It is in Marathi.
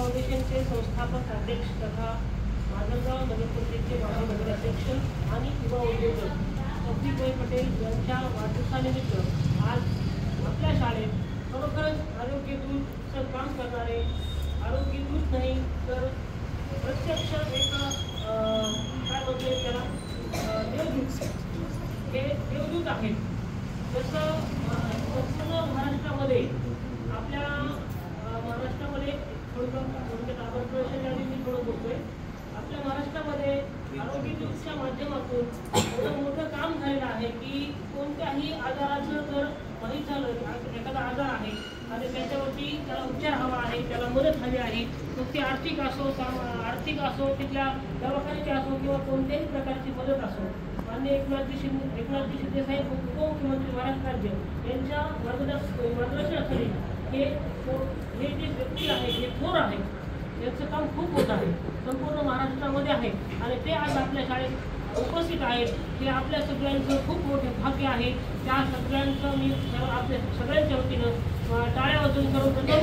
फाउंडेशनचे संस्थापक अध्यक्ष तथा माजलगाव नगरपरिषदेचे माजी नगराध्यक्ष आणि युवा उद्योजक तौफिकभाई पटेल यांच्या वाढदिवसानिमित्त आज आपल्या शाळेत खरोखरच आरोग्यदूतचं काम करणारे आरोग्यदूत नाही तर प्रत्यक्ष एक काय म्हणतो त्याला देवदूत हे देवदूत आहेत. जसं संपूर्ण महाराष्ट्रामध्ये आपल्या महाराष्ट्रामध्ये थोडक्यात आरोग्य मी थोडं बोलतोय. आपल्या महाराष्ट्रामध्ये आरोग्यदूतच्या माध्यमातून एवढं मोठं काम झालेलं आहे की कोणत्याही आजाराचं जर माहीत झालं एखादा आजार आहे आणि त्याच्यावरती त्याला उपचार हवा आहे, त्याला मदत हवी आहे, मग ती आर्थिक असो तिथल्या दवाखान्याची असो किंवा कोणत्याही प्रकारची मदत असो, माननीय एकनाथजी शिंदे साहेब उपमुख्यमंत्री महाराष्ट्र राज्य यांच्या मार्गदर्शनाखाली हे जे व्यक्ती आहे हे थोर आहे, यांचं काम खूप मोठं आहे, संपूर्ण महाराष्ट्रामध्ये आहे आणि ते आज आपल्या शाळेत उपस्थित आहेत. हे आपल्या सगळ्यांचं खूप मोठे भाग्य आहे. त्या सगळ्यांचं मी आपल्या सगळ्यांच्या वतीनं टाळ्या वाजवून सर्वप्रथम